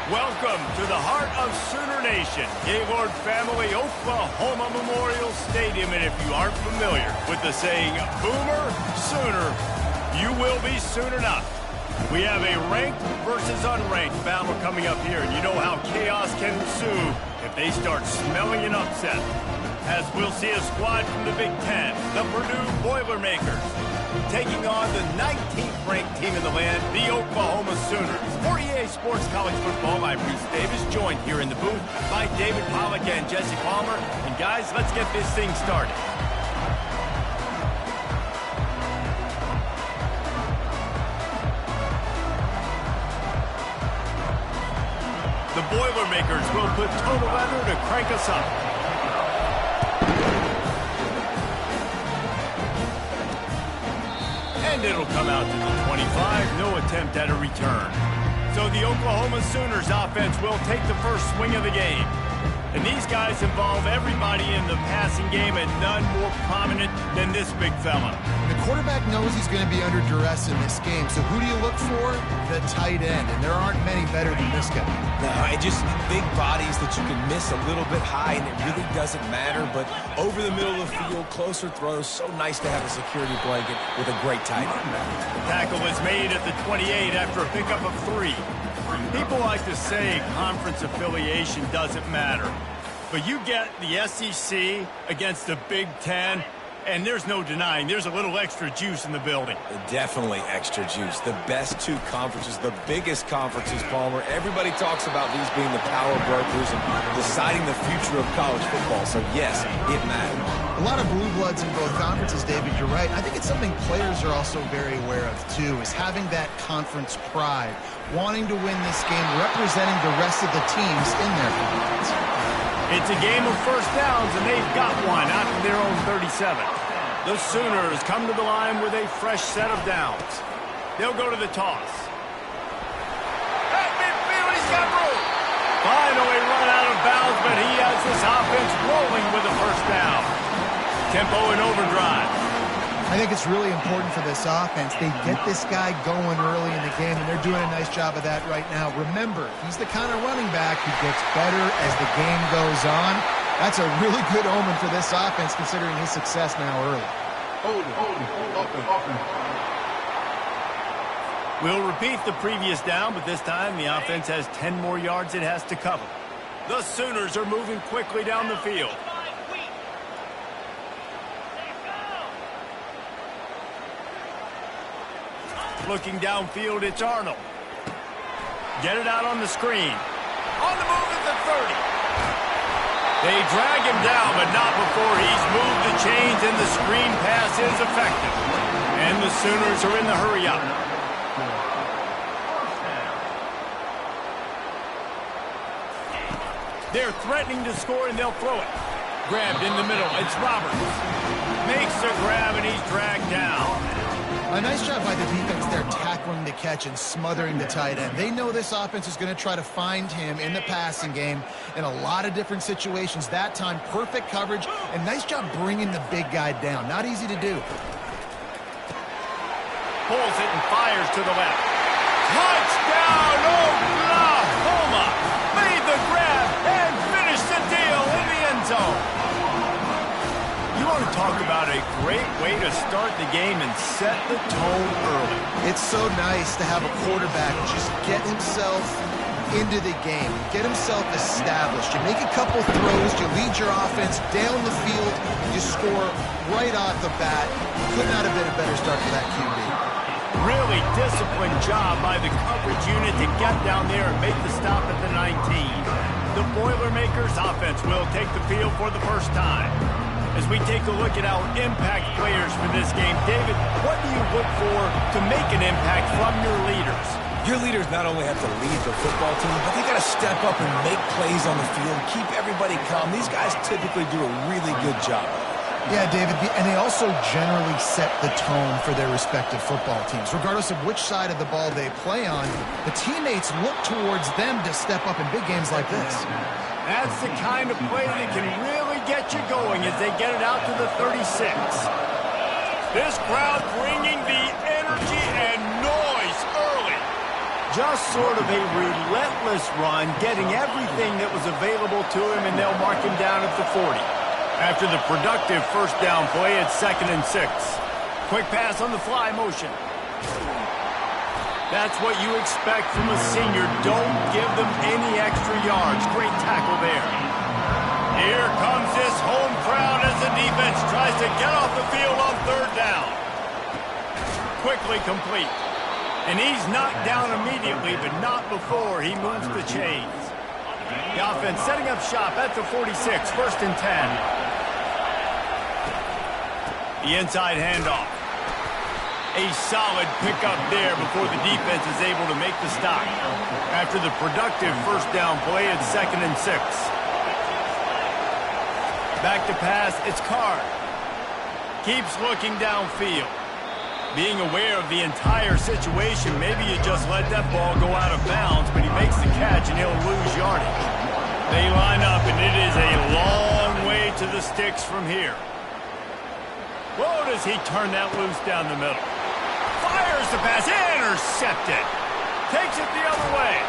Welcome to the heart of Sooner Nation, Gaylord Family Oklahoma Memorial Stadium. And if you aren't familiar with the saying, Boomer Sooner, you will be soon enough. We have a ranked versus unranked battle coming up here, and you know how chaos can ensue if they start smelling an upset. As we'll see a squad from the Big Ten, the Purdue Boilermakers, taking on the 19th ranked team in the land, the Oklahoma Sooners. For EA Sports College Football, I'm Reese Davis, joined here in the booth by David Pollack and Jesse Palmer. And guys, let's get this thing started. The Boilermakers will put total leather to crank us up. And it'll come out to the 25, no attempt at a return. So the Oklahoma Sooners offense will take the first swing of the game. And these guys involve everybody in the passing game, and none more prominent than this big fella. The quarterback knows he's going to be under duress in this game, so who do you look for? The tight end, and there aren't many better than this guy. No, and just big bodies that you can miss a little bit high, and it really doesn't matter. But over the middle of the field, closer throws, so nice to have a security blanket with a great tight end. The tackle is made at the 28 after a pickup of 3. People like to say conference affiliation doesn't matter. But you get the SEC against the Big Ten, and there's no denying there's a little extra juice in the building. Definitely extra juice. The best two conferences, the biggest conferences, Palmer. Everybody talks about these being the power brokers and deciding the future of college football. So, yes, it matters. A lot of blue bloods in both conferences, David, you're right. I think it's something players are also very aware of, too, is having that conference pride, wanting to win this game, representing the rest of the teams in their conference. It's a game of first downs, and they've got one out of their own 37. The Sooners come to the line with a fresh set of downs. They'll go to the toss. At midfield, he's got room. Finally run out of bounds, but he has this offense rolling with a first down. Tempo in overdrive. I think it's really important for this offense. They get this guy going early in the game, and they're doing a nice job of that right now. Remember, he's the kind of running back who gets better as the game goes on. That's a really good omen for this offense, considering his success now early. We'll repeat the previous down, but this time the offense has 10 more yards it has to cover. The Sooners are moving quickly down the field. Looking downfield, it's Arnold. Get it out on the screen. On the move at the 30. They drag him down, but not before he's moved the chains, and the screen pass is effective. And the Sooners are in the hurry-up. They're threatening to score, and they'll throw it. Grabbed in the middle. It's Roberts. Makes the grab, and he's dragged down. A nice job by the defense there, tackling the catch and smothering the tight end. They know this offense is going to try to find him in the passing game in a lot of different situations. That time, perfect coverage, and nice job bringing the big guy down. Not easy to do. Pulls it and fires to the left. Touchdown, Oklahoma! Made the grab and finished the deal in the end zone. You want to talk about a great way to start the game and set the tone early. It's so nice to have a quarterback just get himself into the game, get himself established. You make a couple throws, you lead your offense down the field, you score right off the bat. Could not have been a better start for that QB. Really disciplined job by the coverage unit to get down there and make the stop at the 19. The Boilermakers offense will take the field for the first time. As we take a look at our impact players for this game, David, what do you look for to make an impact from your leaders? Your leaders not only have to lead the football team, but they got to step up and make plays on the field, keep everybody calm. These guys typically do a really good job. Yeah, David, and they also generally set the tone for their respective football teams. Regardless of which side of the ball they play on, the teammates look towards them to step up in big games like this. That's the kind of play that can really get you going as they get it out to the 36. This crowd bringing the energy and noise early. Just sort of a relentless run, getting everything that was available to him, and they'll mark him down at the 40. After the productive first down play, it's 2nd and 6. Quick pass on the fly motion. That's what you expect from a senior. Don't give them any extra yards. Great tackle there. Here comes this home crowd as the defense tries to get off the field on 3rd down. Quickly complete. And he's knocked down immediately, but not before he moves the chains. The offense setting up shop at the 46, 1st and 10. The inside handoff. A solid pickup there before the defense is able to make the stop. After the productive first down play, it's 2nd and 6. Back to pass, it's Carr. Keeps looking downfield. Being aware of the entire situation, maybe you just let that ball go out of bounds, but he makes the catch and he'll lose yardage. They line up, and it is a long way to the sticks from here. Whoa, does he turn that loose down the middle. Fires the pass, intercepted. Takes it the other way.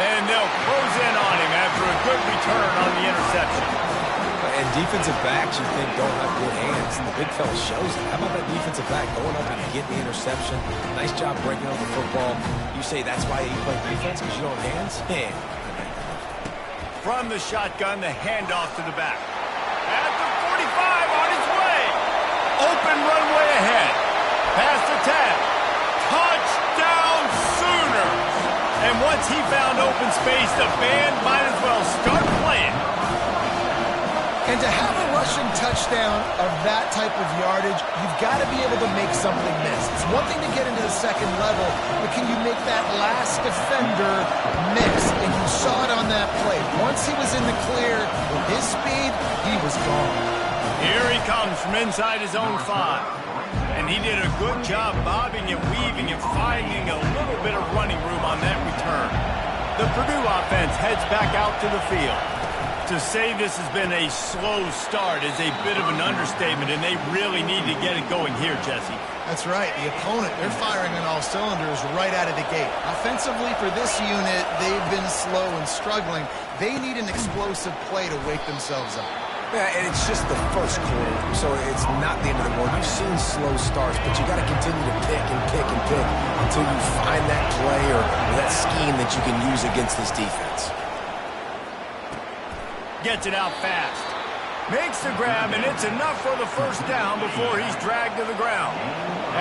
And they'll close in on him after a good return on the interception. And defensive backs, you think, don't have good hands. And the big fella shows it. How about that defensive back going up and getting the interception? Nice job breaking up the football. You say that's why you play defense, because you don't have hands? Yeah. From the shotgun, the handoff to the back. At the 45, on his way. Open runway ahead. Pass to 10. Touchdown Sooners! And once he found open space, the band might as well start playing. And to have a rushing touchdown of that type of yardage, you've got to be able to make something miss. It's one thing to get into the second level, but can you make that last defender miss? And you saw it on that play. Once he was in the clear with his speed, he was gone. Here he comes from inside his own 5. And he did a good job bobbing and weaving and finding a little bit of running room on that return. The Purdue offense heads back out to the field. To say this has been a slow start is a bit of an understatement, and they really need to get it going here, Jesse. That's right. The opponent, they're firing on all cylinders right out of the gate. Offensively, for this unit, they've been slow and struggling. They need an explosive play to wake themselves up. Yeah, and it's just the first quarter, so it's not the end of the world. You've seen slow starts, but you got to continue to pick and pick and pick until you find that play or that scheme that you can use against this defense. Gets it out fast. Makes the grab, and it's enough for the first down before he's dragged to the ground.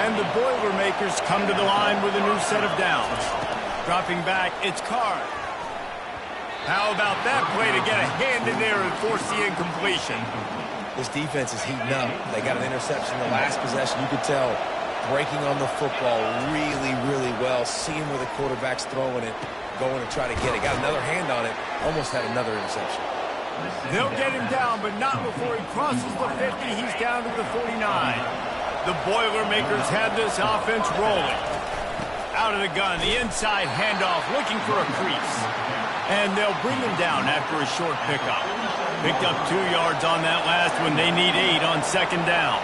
And the Boilermakers come to the line with a new set of downs. Dropping back, it's Carr. How about that play to get a hand in there and force the incompletion? This defense is heating up. They got an interception the last possession. You could tell breaking on the football really, really well. Seeing where the quarterback's throwing it, going to try to get it. Got another hand on it. Almost had another interception. They'll get him down, but not before he crosses the 50. He's down to the 49. The Boilermakers have this offense rolling. Out of the gun, the inside handoff, looking for a crease. And they'll bring him down after a short pickup. Picked up 2 yards on that last one. They need 8 on 2nd down.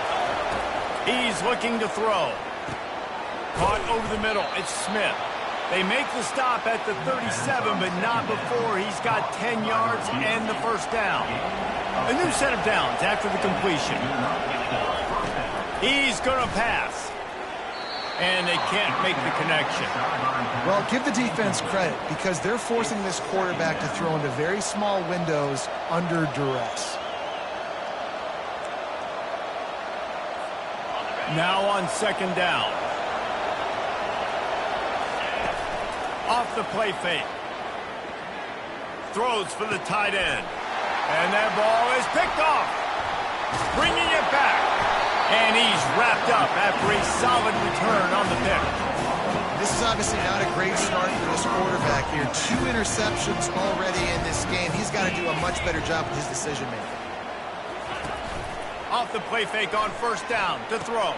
He's looking to throw. Caught over the middle. It's Smith. They make the stop at the 37, but not before he's got 10 yards and the first down. A new set of downs after the completion. He's going to pass. And they can't make the connection. Well, give the defense credit because they're forcing this quarterback to throw into very small windows under duress. Now on 2nd down. Off the play fake. Throws for the tight end. And that ball is picked off. Bringing it back. And he's wrapped up after a solid return on the pick. This is obviously not a great start for this quarterback here. 2 interceptions already in this game. He's got to do a much better job with his decision-making. Off the play fake on 1st down to throw.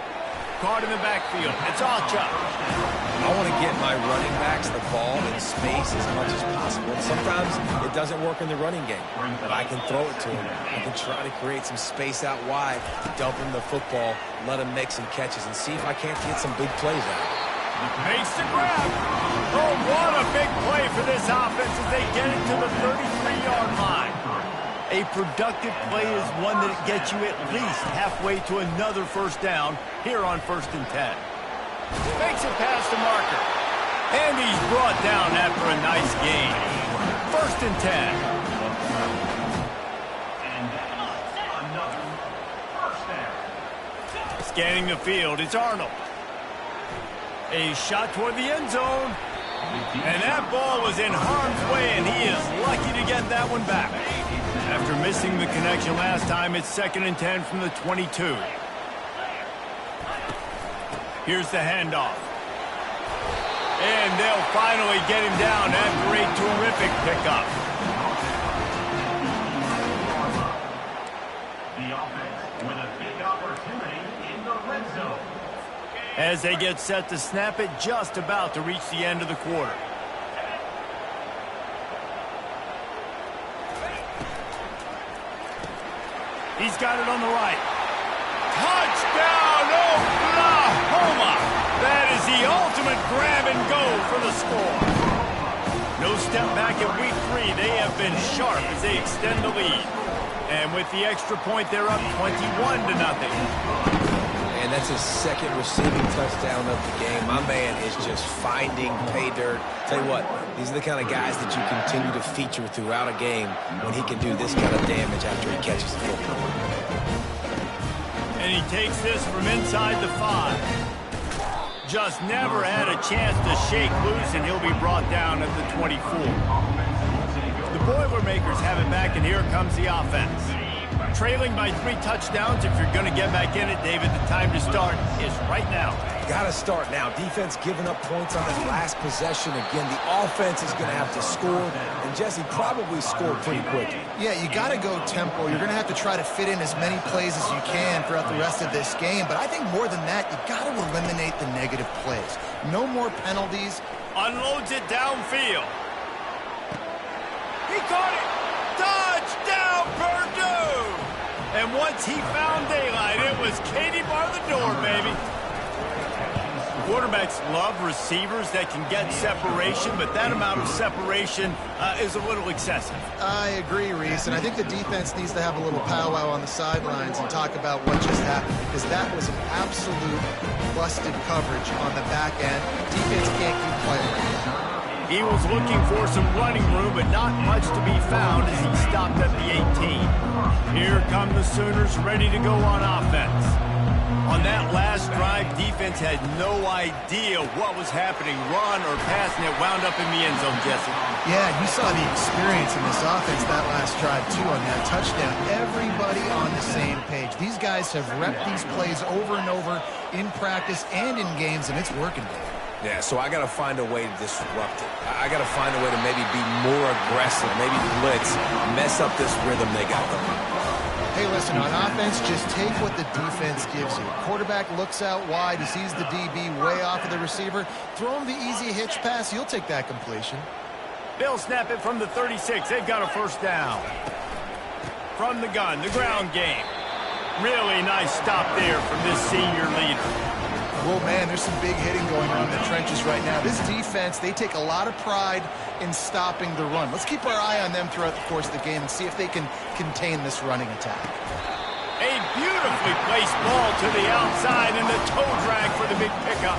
Caught in the backfield. It's Alcha. I want to get my running backs the ball in space as much as possible. And sometimes it doesn't work in the running game, but I can throw it to him. I can try to create some space out wide, dump him the football, let him make some catches, and see if I can't get some big plays out. Makes the grab. Oh, what a big play for this offense as they get it to the 33-yard line. A productive play is one that gets you at least halfway to another first down here on 1st and 10. Makes it past the marker. And he's brought down after a nice gain. 1st and 10. Scanning the field, it's Arnold. A shot toward the end zone. And that ball was in harm's way, and he is lucky to get that one back. After missing the connection last time, it's 2nd and 10 from the 22. Here's the handoff. And they'll finally get him down after a terrific pickup. The offense with a big opportunity in the red zone. As they get set to snap it, just about to reach the end of the quarter. He's got it on the right. Touchdown, Oklahoma! That is the ultimate grab and go for the score. No step back at week 3. They have been sharp as they extend the lead. And with the extra point, they're up 21-0. And that's his 2nd receiving touchdown of the game. My man is just finding pay dirt. Tell you what, these are the kind of guys that you continue to feature throughout a game when he can do this kind of damage after he catches the football. And he takes this from inside the 5. Just never had a chance to shake loose, and he'll be brought down at the 24. The Boilermakers have it back, and here comes the offense. Trailing by 3 touchdowns. If you're going to get back in it, David, the time to start is right now. Got to start now. Defense giving up points on that last possession. Again, the offense is going to have to score, and Jesse probably scored pretty quickly. Yeah, you got to go tempo. You're going to have to try to fit in as many plays as you can throughout the rest of this game, but I think more than that, you got to eliminate the negative plays. No more penalties. Unloads it downfield. He caught it. Touchdown, Purdue! And once he found daylight, it was Katie bar the door, baby. Quarterbacks love receivers that can get separation, but that amount of separation is a little excessive. I agree, Reese, and I think the defense needs to have a little powwow on the sidelines and talk about what just happened, because that was an absolute busted coverage on the back end. Defense can't keep playing like that. He was looking for some running room, but not much to be found as he stopped at the 18. Here come the Sooners ready to go on offense. On that last drive, defense had no idea what was happening, run or pass, and it wound up in the end zone, Jesse. Yeah, you saw the experience in this offense that last drive, too, on that touchdown. Everybody on the same page. These guys have repped these plays over and over in practice and in games, and it's working. Yeah, so I got to find a way to disrupt it. I got to find a way to maybe be more aggressive, maybe blitz, mess up this rhythm they got going. Hey, listen, on offense, just take what the defense gives you. Quarterback looks out wide. He sees the DB way off of the receiver. Throw him the easy hitch pass. You'll take that completion. They'll snap it from the 36. They've got a first down. From the gun, the ground game. Really nice stop there from this senior leader. Well, man, there's some big hitting going on in the trenches right now. This defense, they take a lot of pride in stopping the run. Let's keep our eye on them throughout the course of the game and see if they can contain this running attack. A beautifully placed ball to the outside and the toe drag for the big pickup.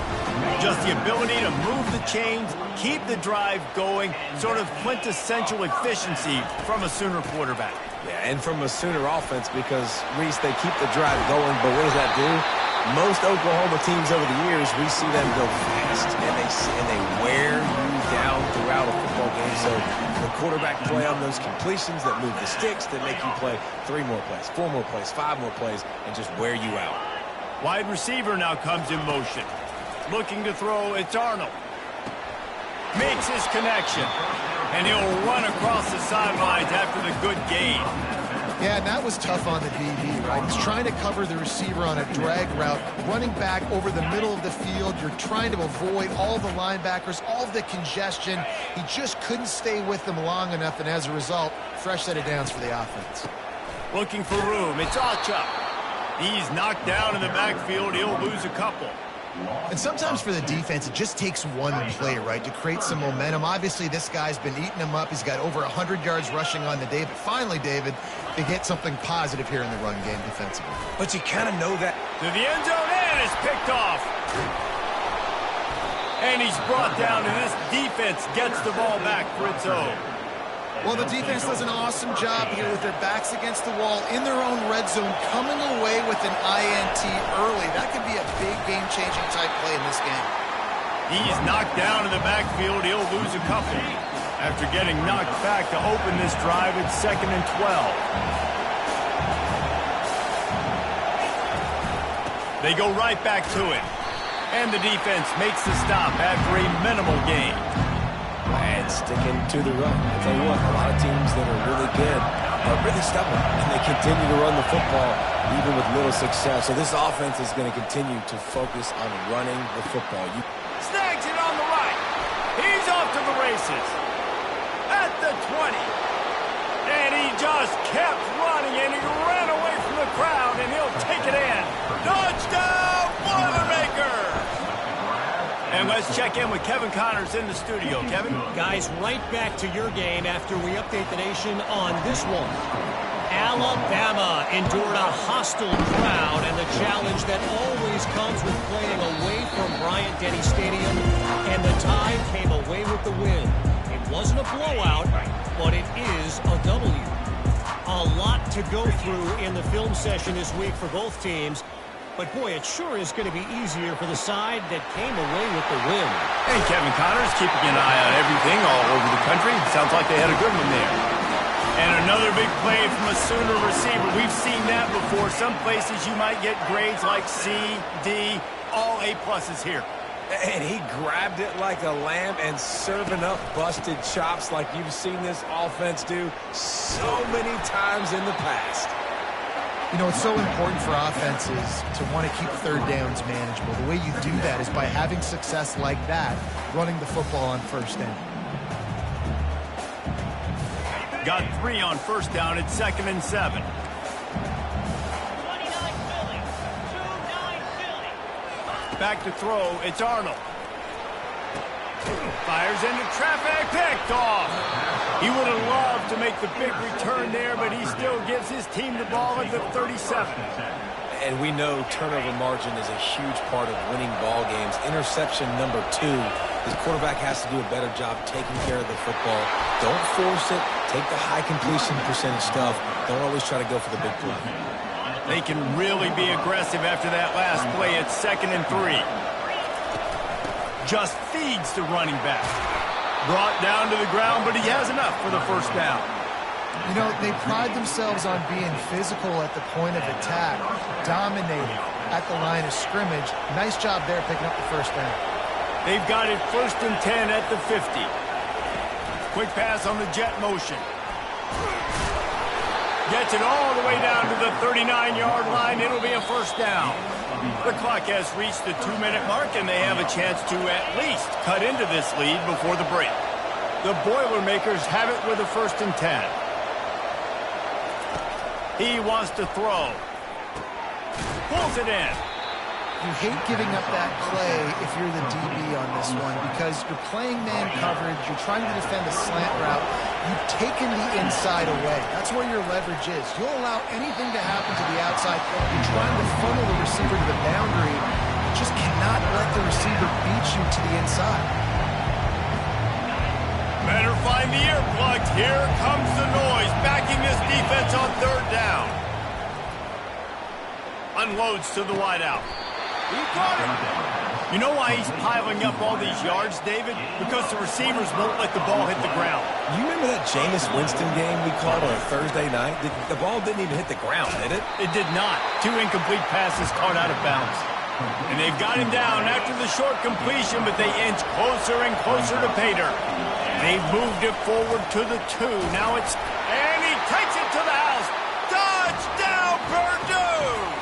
Just the ability to move the chains, keep the drive going, sort of quintessential efficiency from a Sooner quarterback. Yeah, and from a Sooner offense because, Reese, they keep the drive going, but what does that do? Most Oklahoma teams over the years, we see them go fast, and they wear you down throughout a football game. So the quarterback play on those completions that move the sticks, that make you play 3 more plays, 4 more plays, 5 more plays, and just wear you out. Wide receiver now comes in motion. Looking to throw, it's Arnold. Makes his connection, and he'll run across the sidelines after the good gain. Yeah, and that was tough on the DB, right? He's trying to cover the receiver on a drag route, running back over the middle of the field. You're trying to avoid all the linebackers, all of the congestion. He just couldn't stay with them long enough, and as a result, fresh set of downs for the offense. Looking for room, it's Acha. He's knocked down in the backfield. He'll lose a couple. And sometimes for the defense, it just takes one play, right, to create some momentum. Obviously, this guy's been eating them up. He's got over 100 yards rushing on the day. But finally, David, they get something positive here in the run game defensively. But you kind of know that. To the end zone, and it's picked off. And he's brought down, and this defense gets the ball back for its own. Well, the defense does an awesome job here with their backs against the wall in their own red zone, coming away with an INT early. That could be a big game-changing type play in this game. He's knocked down in the backfield. He'll lose a couple. After getting knocked back to open this drive, it's 2nd and 12. They go right back to it. And the defense makes the stop after a minimal gain. And sticking to the run. I'll tell you what, a lot of teams that are really good are really stubborn, and they continue to run the football even with little success. So this offense is going to continue to focus on running the football. Snags it on the right. He's off to the races. At the 20. And he just kept running, and he ran away from the crowd, and he'll take it in. Touchdown, Boilermaker! And let's check in with Kevin Connors in the studio. Kevin? Guys, right back to your game after we update the nation on this one. Alabama endured a hostile crowd and the challenge that always comes with playing away from Bryant-Denny Stadium, and the Tide came away with the win. It wasn't a blowout, but it is a W. A lot to go through in the film session this week for both teams. But, boy, it sure is going to be easier for the side that came away with the win. Hey, Kevin Connors, keeping an eye on everything all over the country. Sounds like they had a good one there. And another big play from a Sooner receiver. We've seen that before. Some places you might get grades like C, D, all A-pluses here. And he grabbed it like a lamb and serving up busted chops like you've seen this offense do so many times in the past. You know, it's so important for offenses to want to keep third downs manageable. The way you do that is by having success like that, running the football on first down. Got 3 on first down. It's 2nd and 7. 29 Philly. 2-9 Philly. Back to throw. It's Arnold. Fires into traffic. Picked off. He would have loved to make the big return there, but he still gives his team the ball at the 37. And we know turnover margin is a huge part of winning ball games. Interception number 2. His quarterback has to do a better job taking care of the football. Don't force it. Take the high completion percentage stuff. Don't always try to go for the big play. They can really be aggressive after that last play. It's 2nd and 3. Just feeds the running back. Brought down to the ground, but he has enough for the first down. You know, they pride themselves on being physical at the point of attack, dominating at the line of scrimmage. Nice job there picking up the first down. They've got it 1st and 10 at the 50. Quick pass on the jet motion. Gets it all the way down to the 39-yard line. It'll be a first down. The clock has reached the 2-minute mark, and they have a chance to at least cut into this lead before the break. The Boilermakers have it with a 1st and 10. He wants to throw. Pulls it in. You hate giving up that play if you're the DB on this one because you're playing man coverage, you're trying to defend a slant route, you've taken the inside away. That's where your leverage is. You'll allow anything to happen to the outside. You're trying to funnel the receiver to the boundary. You just cannot let the receiver beat you to the inside. Better find the earplugs. Here comes the noise, backing this defense on 3rd down. Unloads to the wideout. He caught it. You know why he's piling up all these yards, David? Because the receivers won't let the ball hit the ground. You remember that Jameis Winston game we called on a Thursday night? The ball didn't even hit the ground, did it? It did not. 2 incomplete passes caught out of bounds. And they've got him down after the short completion, but they inch closer and closer to pay dirt. They've moved it forward to the 2. Now it's... And he takes it to the house. Touchdown, Purdue!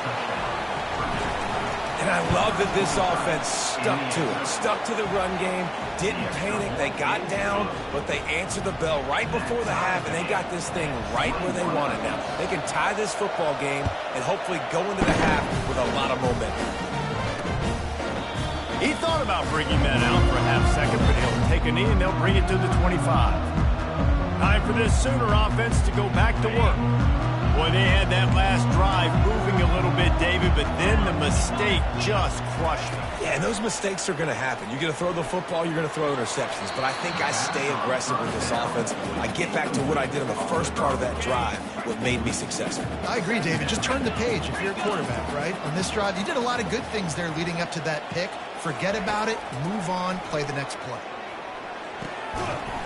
And I love that this offense stuck to it, stuck to the run game, didn't panic. They got down, but they answered the bell right before the half, and they got this thing right where they want it now. They can tie this football game and hopefully go into the half with a lot of momentum. He thought about bringing that out for a half second, but he'll take a knee and they'll bring it to the 25. Time for this Sooner offense to go back to work. Boy, they had that last drive moving a little bit, David, but then the mistake just crushed them. Yeah, and those mistakes are going to happen. You're going to throw the football, you're going to throw interceptions. But I think I stay aggressive with this offense. I get back to what I did in the first part of that drive, what made me successful. I agree, David. Just turn the page if you're a quarterback, right? On this drive, you did a lot of good things there leading up to that pick. Forget about it, move on, play the next play.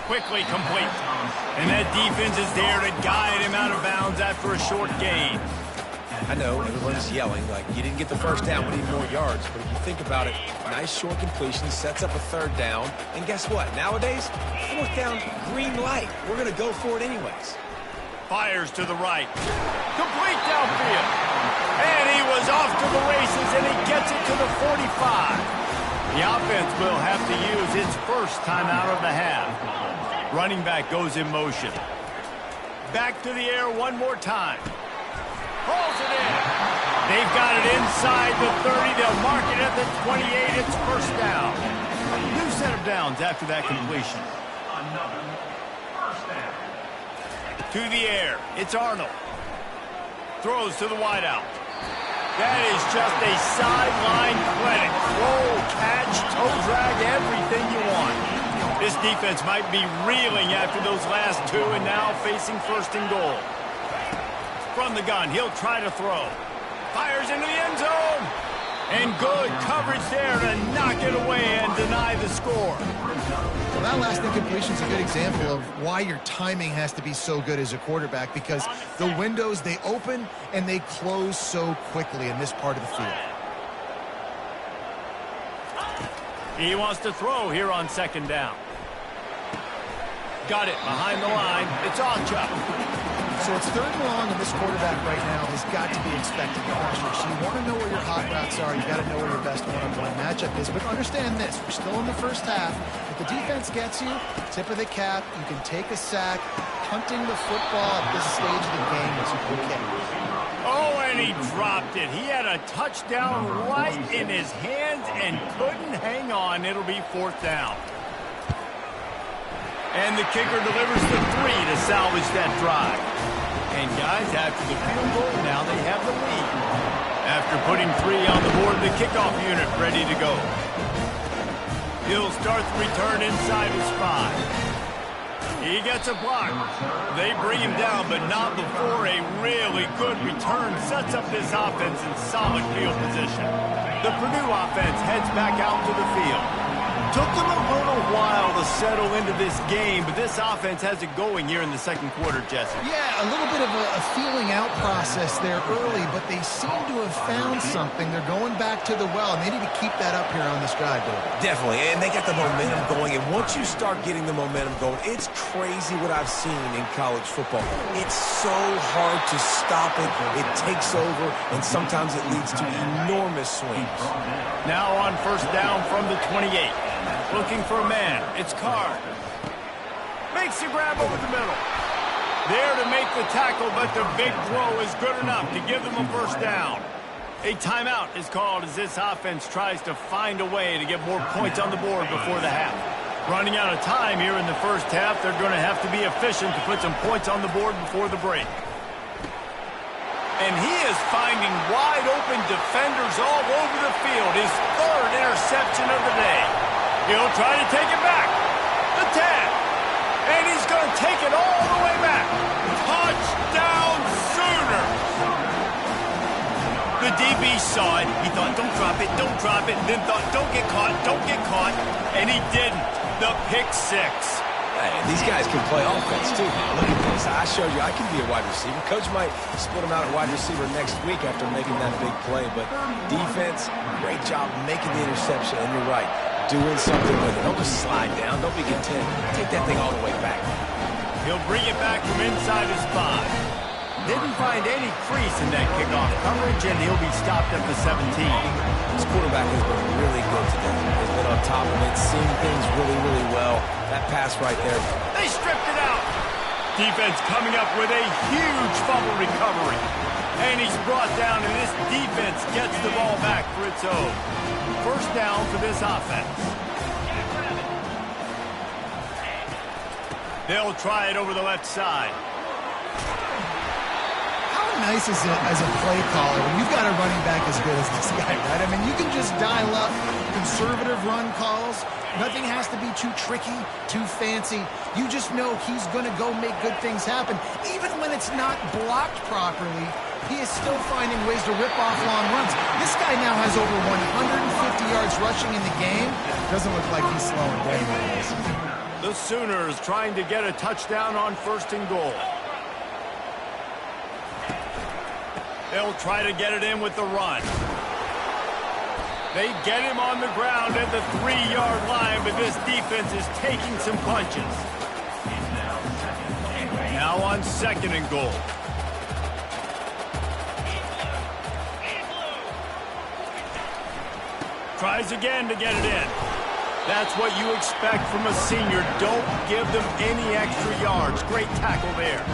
Quickly complete. And that defense is there to guide him out of bounds after a short gain. I know everyone's yelling like you didn't get the first down, we need more yards. But if you think about it, nice short completion sets up a third down. And guess what? Nowadays, fourth down, green light. We're going to go for it anyways. Fires to the right. Complete downfield. And he was off to the races, and he gets it to the 45. The offense will have to use its first timeout of the half. Running back goes in motion. Back to the air one more time. Pulls it in. They've got it inside the 30. They'll mark it at the 28. It's first down. New set of downs after that completion. Another first down. To the air. It's Arnold. Throws to the wideout. That is just a sideline clinic. Roll, catch, toe drag, everything you want. This defense might be reeling after those last two and now facing first and goal. From the gun, he'll try to throw. Fires into the end zone. And good coverage there to knock it away and deny the score. Well, that last incompletion is a good example of why your timing has to be so good as a quarterback, because the windows, they open and they close so quickly in this part of the field. He wants to throw here on second down. Got it behind the line. It's Achuk. So it's third and long, and this quarterback right now has got to be expecting pressure. So you want to know where your hot routes are. You got to know where your best one-on-one matchup is. But understand this: we're still in the first half. If the defense gets you, tip of the cap, you can take a sack. Punting the football at this stage of the game is okay. Oh, and he dropped it. He had a touchdown right in his hands and couldn't hang on. It'll be fourth down. And the kicker delivers the 3 to salvage that drive. And guys, after the field goal, now they have the lead. After putting 3 on the board, the kickoff unit ready to go. He'll start the return inside his 5. He gets a block. They bring him down, but not before a really good return sets up this offense in solid field position. The Purdue offense heads back out to the field. Took them a little while to settle into this game, but this offense has it going here in the second quarter, Jesse. Yeah, a little bit of a feeling out process there early, but they seem to have found something. They're going back to the well, and they need to keep that up here on this drive, David. Definitely, and they got the momentum going, and once you start getting the momentum going, it's crazy what I've seen in college football. It's so hard to stop it. It takes over, and sometimes it leads to enormous swings. Now on first down from the 28. Looking for a man. It's Card. Makes the grab over the middle. There to make the tackle, but the big throw is good enough to give them a first down. A timeout is called as this offense tries to find a way to get more points on the board before the half. Running out of time here in the first half, they're going to have to be efficient to put some points on the board before the break. And he is finding wide-open defenders all over the field. His third interception of the day. He'll try to take it back. The 10. And he's going to take it all the way back. Touchdown Sooners. The DB saw it. He thought, don't drop it, don't drop it. And then thought, don't get caught, don't get caught. And he didn't. The pick 6. Hey, these guys can play offense, too. Look at this. I showed you I can be a wide receiver. Coach might split him out at wide receiver next week after making that big play. But defense, great job making the interception. And you're right, doing something with it. Don't just slide down. Don't be content. Take that thing all the way back. He'll bring it back from inside his 5. Didn't find any crease in that kickoff coverage, and he'll be stopped at the 17. This quarterback has been really good today. He's been on top of it, seeing things really, really well. That pass right there. They stripped it out. Defense coming up with a huge fumble recovery. And he's brought down, and this defense gets the ball back for its own. First down for this offense. They'll try it over the left side. How nice is it as a play caller when you've got a running back as good as this guy, right? I mean, you can just dial up conservative run calls. Nothing has to be too tricky, too fancy. You just know he's going to go make good things happen. Even when it's not blocked properly, he is still finding ways to rip off long runs. This guy now has over 150 yards rushing in the game. Doesn't look like he's slowing down. The Sooners trying to get a touchdown on 1st and goal. They'll try to get it in with the run. They get him on the ground at the 3-yard line, but this defense is taking some punches. Now on 2nd and goal. Tries again to get it in. That's what you expect from a senior. Don't give them any extra yards. Great tackle there.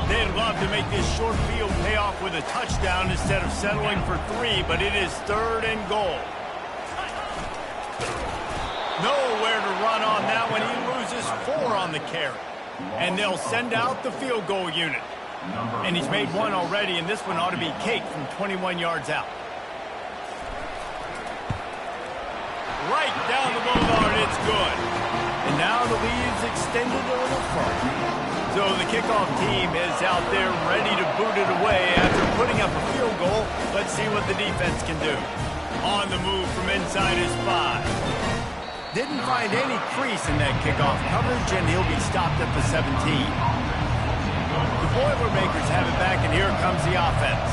They'd love to make this short field pay off with a touchdown instead of settling for 3, but it is 3rd and goal. Nowhere to run on that one. He loses 4 on the carry. And they'll send out the field goal unit. And he's made 1 already, and this one ought to be cake from 21 yards out. Right down the boulevard, it's good. And now the lead's extended a little further. So the kickoff team is out there ready to boot it away after putting up a field goal. Let's see what the defense can do. On the move from inside his 5. Didn't find any crease in that kickoff coverage, and he'll be stopped at the 17. The Boilermakers have it back, and here comes the offense.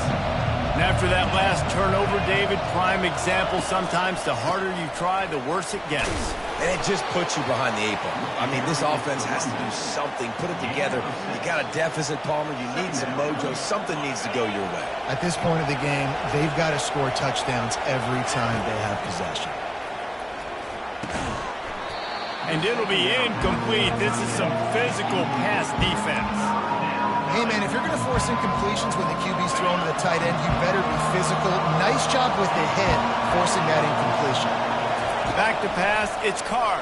And after that last turnover, David, prime example, sometimes the harder you try, the worse it gets. And it just puts you behind the 8 ball. I mean, this offense has to do something. Put it together. You got a deficit, Palmer. You need some mojo. Something needs to go your way. At this point of the game, they've got to score touchdowns every time they have possession. And it'll be incomplete. This is some physical pass defense. Hey, man, if you're going to force incompletions when the QB's thrown to the tight end, you better be physical. Nice job with the head forcing that incompletion. Back to pass, it's Card.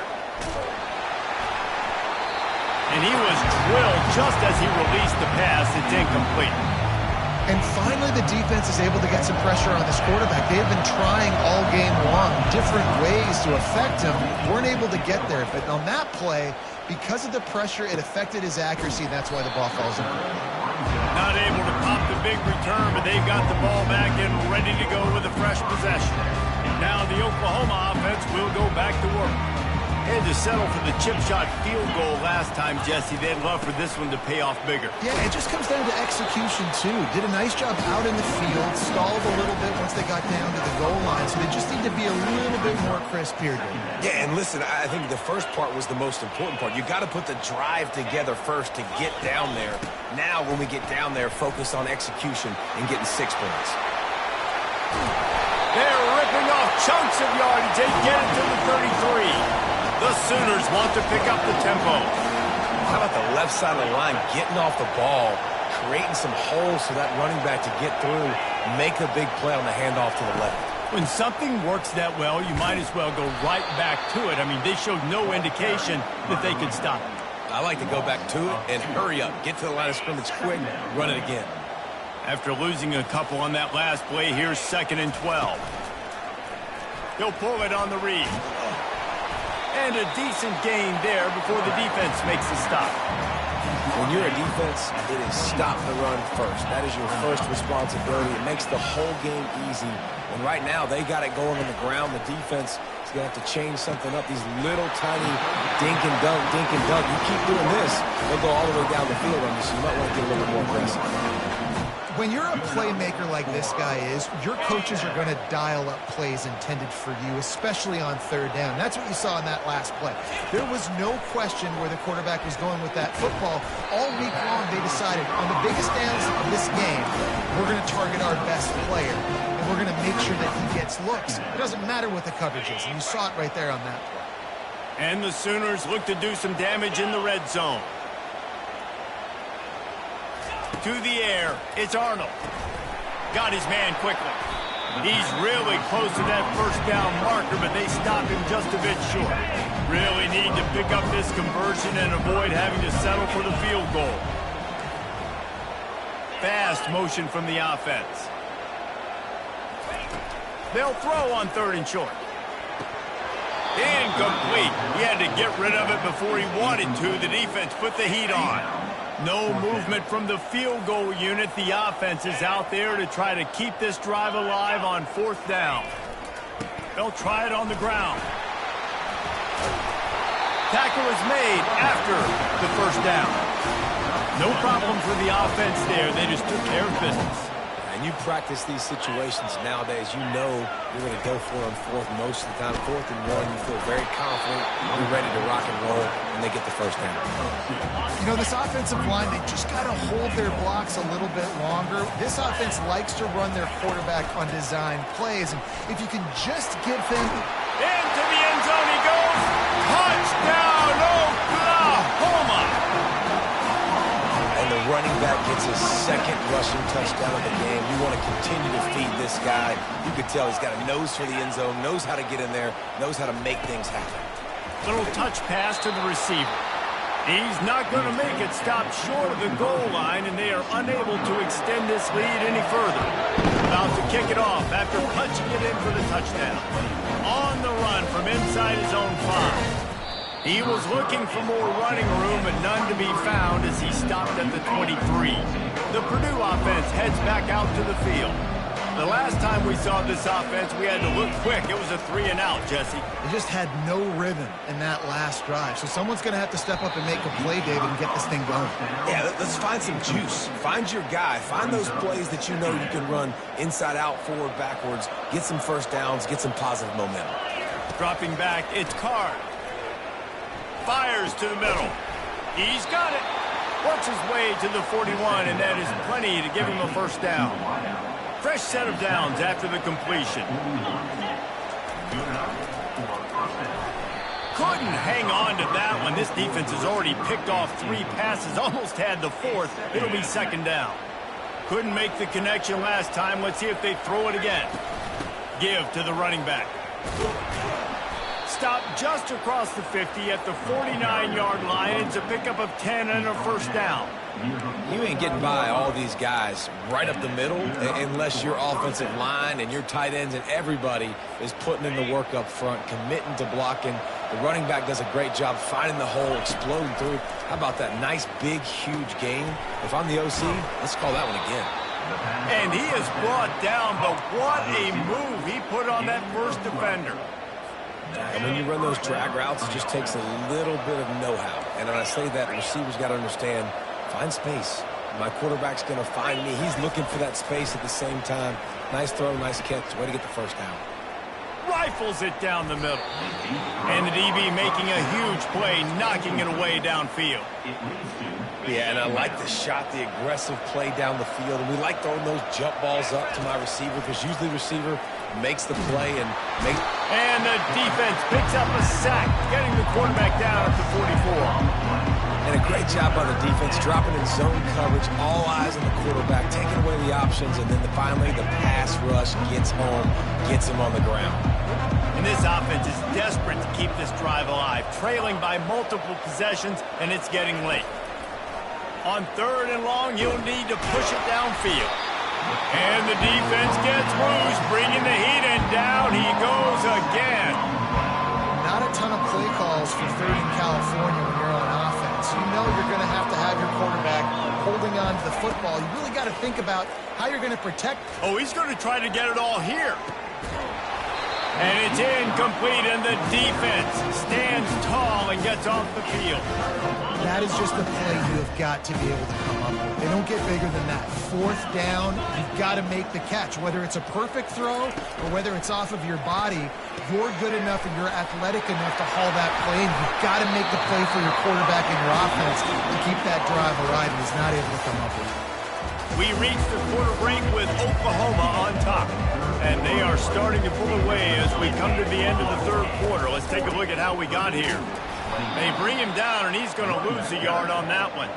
And he was drilled just as he released the pass. It's incomplete. And finally, the defense is able to get some pressure on this quarterback. They have been trying all game long different ways to affect him. Weren't able to get there. But on that play, because of the pressure, it affected his accuracy, and that's why the ball falls in. Not able to pop the big return, but they've got the ball back and ready to go with a fresh possession. Now the Oklahoma offense will go back to work. Had to settle for the chip shot field goal last time, Jesse. They'd love for this one to pay off bigger. Yeah, it just comes down to execution, too. Did a nice job out in the field, stalled a little bit once they got down to the goal line, so they just need to be a little bit more crisp here. Yeah, and listen, I think the first part was the most important part. You got to put the drive together first to get down there. Now, when we get down there, focus on execution and getting 6 points. They're ripping off chunks of yardage. They get it to the 33. The Sooners want to pick up the tempo. How about the left side of the line getting off the ball, creating some holes for that running back to get through, make a big play on the handoff to the left. When something works that well, you might as well go right back to it. I mean, they showed no indication that they could stop it. I like to go back to it and hurry up. Get to the line of scrimmage quick, run it again. After losing a couple on that last play, here's 2nd and 12. He'll pull it on the read. And a decent gain there before the defense makes a stop. When you're a defense, it is stop the run first. That is your first responsibility. It makes the whole game easy. And right now, they got it going on the ground. The defense is going to have to change something up. These little tiny dink and dunk, dink and dunk. You keep doing this, they'll go all the way down the field on you, so you might want to get a little bit more aggressive. When you're a playmaker like this guy is, your coaches are going to dial up plays intended for you, especially on 3rd down. That's what you saw in that last play. There was no question where the quarterback was going with that football. All week long, they decided on the biggest downs of this game, we're going to target our best player, and we're going to make sure that he gets looks. It doesn't matter what the coverage is, and you saw it right there on that play. And the Sooners look to do some damage in the red zone. to the air. It's Arnold. Got his man quickly. He's really close to that first down marker, but they stopped him just a bit short. Really need to pick up this conversion and avoid having to settle for the field goal. Fast motion from the offense. They'll throw on 3rd and short. Incomplete. He had to get rid of it before he wanted to. The defense put the heat on. No movement from the field goal unit. The offense is out there to try to keep this drive alive on 4th down. They'll try it on the ground. Tackle is made after the first down. No problem for the offense there. They just took care of business. And you practice these situations nowadays, you know you're going to go for them 4th most of the time. 4th and 1, you feel very confident, you're ready to rock and roll, and they get the first down. You know, this offensive line, they just got to hold their blocks a little bit longer. This offense likes to run their quarterback on design plays, and if you can just give them... Into the end zone he goes. Touchdown, Oklahoma! And the running back gets his 2nd rushing touchdown of the game. You want to continue to feed this guy. You could tell he's got a nose for the end zone, knows how to get in there, knows how to make things happen. Little touch pass to the receiver. He's not going to make it stop short of the goal line, and they are unable to extend this lead any further. About to kick it off after punching it in for the touchdown. On the run from inside his own 5. He was looking for more running room, but none to be found as he stopped at the 23. The Purdue offense heads back out to the field. The last time we saw this offense, we had to look quick. It was a 3-and-out, Jesse. They just had no rhythm in that last drive. So someone's going to have to step up and make a play, David, and get this thing going. Yeah, let's find some juice. Find your guy. Find those plays that you know you can run inside out, forward, backwards. Get some first downs. Get some positive momentum. Dropping back, it's Carr. Fires to the middle. He's got it. Works his way to the 41, and that is plenty to give him a first down. Fresh set of downs after the completion. Couldn't hang on to that one. This defense has already picked off 3 passes, almost had the 4th. It'll be 2nd down. Couldn't make the connection last time. Let's see if they throw it again. Give to the running back. Stopped just across the 50 at the 49-yard line. It's a pickup of 10 and a first down. You ain't getting by all these guys right up the middle unless your offensive line and your tight ends and everybody is putting in the work up front, committing to blocking. The running back does a great job finding the hole, exploding through. How about that nice, big, huge gain? If I'm the OC, let's call that one again. And he is brought down, but what a move he put on that first defender. And when you run those drag routes, it just takes a little bit of know-how. And when I say that, receivers got to understand, find space. My quarterback's going to find me. He's looking for that space at the same time. Nice throw, nice catch. Way to get the first down. Rifles it down the middle. And the DB making a huge play, knocking it away downfield. Yeah, and I like the shot, the aggressive play down the field. And we like throwing those jump balls up to my receiver because usually the receiver makes the play and makes... And the defense picks up a sack, getting the quarterback down at the 44. And a great job by the defense, dropping in zone coverage, all eyes on the quarterback, taking away the options, and then finally the pass rush gets home, gets him on the ground. And this offense is desperate to keep this drive alive, trailing by multiple possessions, and it's getting late. On 3rd and long, you'll need to push it downfield. And the defense gets loose, bringing the heat, and down he goes again. Not a ton of play calls for 3rd in California when you're on offense. You know you're going to have your quarterback holding on to the football. You really got to think about how you're going to protect. Oh, he's going to try to get it all here. And it's incomplete, and the defense stands tall and gets off the field. That is just the play you have got to be able to come up with. They don't get bigger than that. 4th down, you've got to make the catch. Whether it's a perfect throw or whether it's off of your body, you're good enough and you're athletic enough to haul that play, and you've got to make the play for your quarterback and your offense to keep that drive alive, and he's not able to come up with it. We reach the quarter break with Oklahoma on top. And they are starting to pull away as we come to the end of the 3rd quarter. Let's take a look at how we got here. They bring him down, and he's going to lose a yard on that one.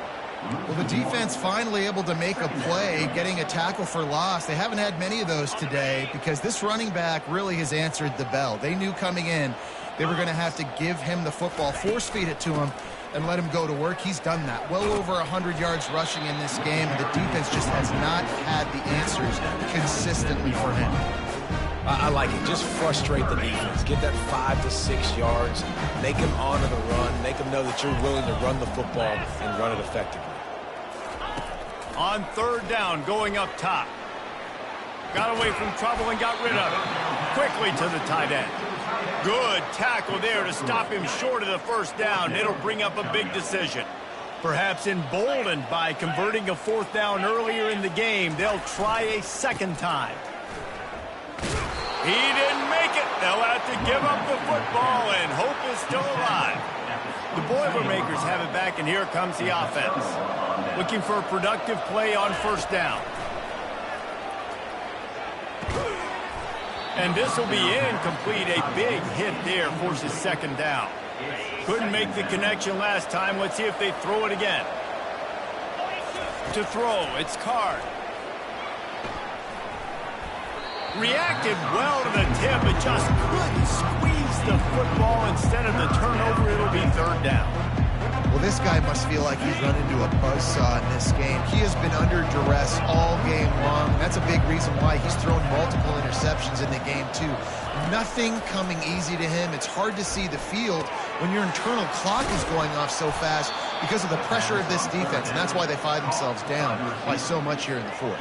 Well, the defense finally able to make a play, getting a tackle for loss. They haven't had many of those today because this running back really has answered the bell. They knew coming in they were going to have to give him the football, force feed it to him, and let him go to work. He's done that. Well over 100 yards rushing in this game, and the defense just has not had the answers consistently for him. I like it. Just frustrate the defense. Get that 5 to 6 yards. Make them honor the run. Make them know that you're willing to run the football and run it effectively. On third down, going up top. Got away from trouble and got rid of it. Quickly to the tight end. Good tackle there to stop him short of the first down. It'll bring up a big decision. Perhaps emboldened by converting a fourth down earlier in the game, they'll try a second time. He didn't make it. They'll have to give up the football, and hope is still alive. The Boilermakers have it back, and here comes the offense. Looking for a productive play on first down. And this will be incomplete. A big hit there forces second down. Couldn't make the connection last time. Let's see if they throw it again. To throw, it's Card. Reacted well to the tip, but just couldn't squeeze the football. Instead of the turnover, it'll be third down. Well, this guy must feel like he's run into a buzzsaw in this game. He has been under duress all game long. That's a big reason why he's thrown multiple interceptions in the game, too. Nothing coming easy to him. It's hard to see the field when your internal clock is going off so fast because of the pressure of this defense, and that's why they find themselves down by so much here in the fourth.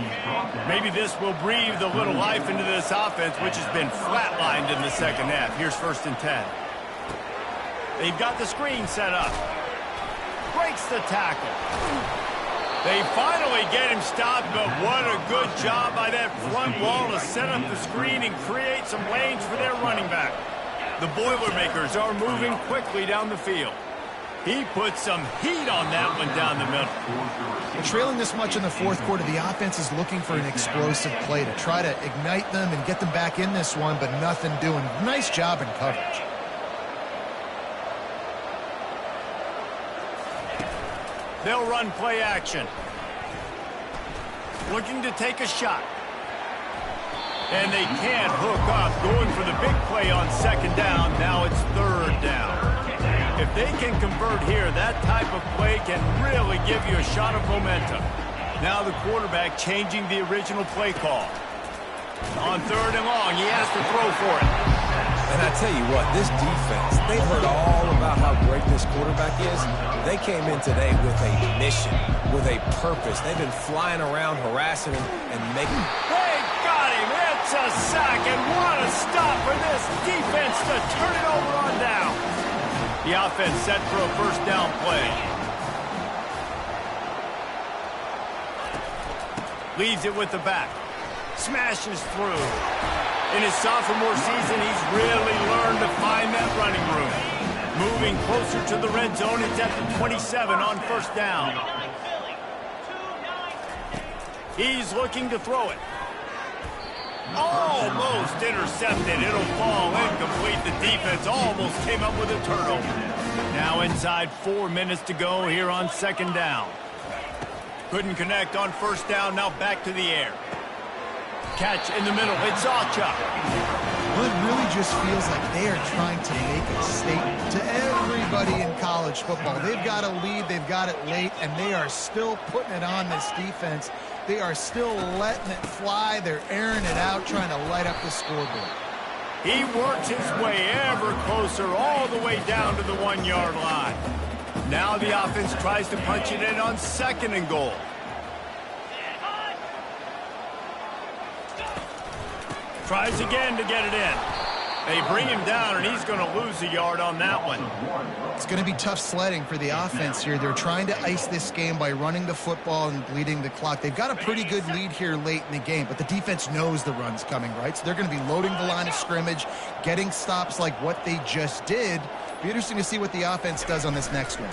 Maybe this will breathe a little life into this offense, which has been flatlined in the second half. Here's 1st and 10. They've got the screen set up. Breaks the tackle. They finally get him stopped, but what a good job by that front wall to set up the screen and create some lanes for their running back. The Boilermakers are moving quickly down the field. He put some heat on that one down the middle. Trailing this much in the fourth quarter, the offense is looking for an explosive play to try to ignite them and get them back in this one, but nothing doing. Nice job in coverage. They'll run play action. Looking to take a shot. And they can't hook up. Going for the big play on second down. Now it's third down. If they can convert here, that type of play can really give you a shot of momentum. Now the quarterback changing the original play call. On third and long, he has to throw for it. And I tell you what, this defense, they've heard all about how great this quarterback is. They came in today with a mission, with a purpose. They've been flying around, harassing him, and making... They got him! It's a sack, and what a stop for this defense to turn it over on down. The offense set for a first down play. Leaves it with the back. Smashes through. In his sophomore season, he's really learned to find that running room. Moving closer to the red zone, it's at the 27 on first down. He's looking to throw it. Almost intercepted. It'll fall incomplete. The defense almost came up with a turnover. Now inside 4 minutes to go here on second down. Couldn't connect on first down. Now back to the air. Catch in the middle. It's Awchuk. Well, it really just feels like they are trying to make a statement to everybody in college football. They've got a lead, they've got it late, and they are still putting it on this defense. They are still letting it fly. They're airing it out, trying to light up the scoreboard. He works his way ever closer, all the way down to the 1-yard line. Now the offense tries to punch it in on second and goal. Tries again to get it in. They bring him down, and he's going to lose a yard on that one. It's going to be tough sledding for the offense here. They're trying to ice this game by running the football and bleeding the clock. They've got a pretty good lead here late in the game, but the defense knows the run's coming, right? So they're going to be loading the line of scrimmage, getting stops like what they just did. Be interesting to see what the offense does on this next one.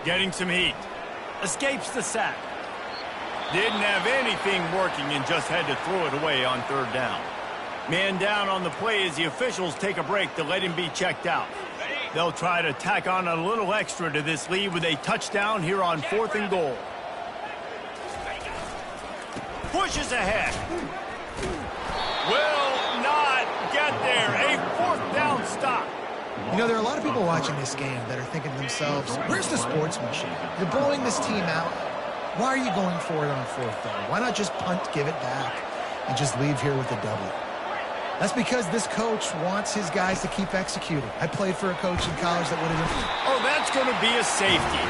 Getting some heat. Escapes the sack. Didn't have anything working and just had to throw it away on third down. Man down on the play as the officials take a break to let him be checked out. They'll try to tack on a little extra to this lead with a touchdown here on 4th and goal. Pushes ahead. Will not get there. A 4th down stop. You know, there are a lot of people watching this game that are thinking to themselves, where's the sportsmanship? You're blowing this team out. Why are you going for it on 4th down? Why not just punt, give it back, and just leave here with a W? That's because this coach wants his guys to keep executing. I played for a coach in college that would have been... Oh, that's going to be a safety.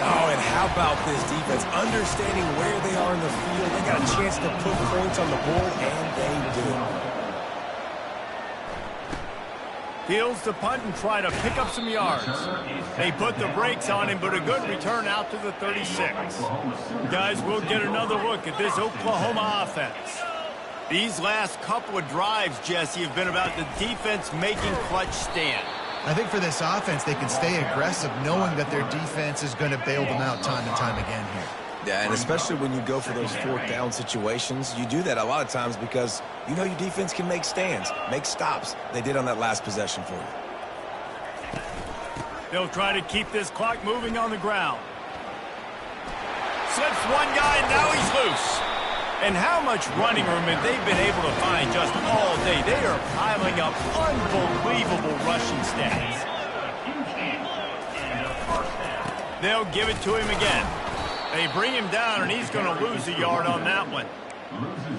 Oh, and how about this defense? Understanding where they are in the field. They got a chance to put points on the board, and they do. Fields to punt and try to pick up some yards. They put the brakes on him, but a good return out to the 36. Guys, we'll get another look at this Oklahoma offense. These last couple of drives, Jesse, have been about the defense making clutch stand. I think for this offense, they can stay aggressive knowing that their defense is going to bail them out time and time again here. Yeah, and especially when you go for those 4th down situations, you do that a lot of times because you know your defense can make stands, make stops. They did on that last possession for you. They'll try to keep this clock moving on the ground. Slips one guy, and now he's loose. And how much running room have they been able to find just all day? They are piling up unbelievable rushing stats. They'll give it to him again. They bring him down, and he's going to lose a yard on that one.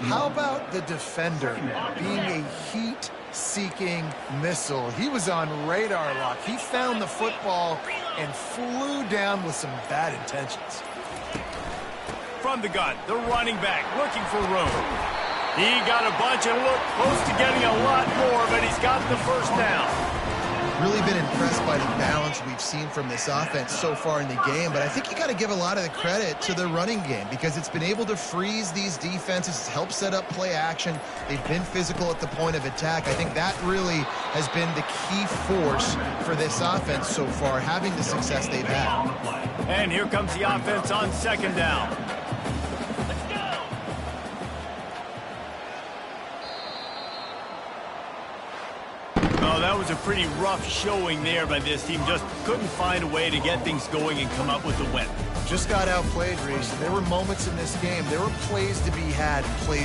How about the defender being a heat-seeking missile? He was on radar lock. He found the football and flew down with some bad intentions. From the gun, the running back looking for room. He got a bunch and looked close to getting a lot more, but he's got the 1st down. Really been impressed by the balance we've seen from this offense so far in the game, but I think you got to give a lot of the credit to the running game because it's been able to freeze these defenses, help set up play action. They've been physical at the point of attack. I think that really has been the key force for this offense so far, having the success they've had. And here comes the offense on 2nd down. That was a pretty rough showing there by this team. Just couldn't find a way to get things going and come up with the win. Just got outplayed, Reese. There were moments in this game. There were plays to be had, plays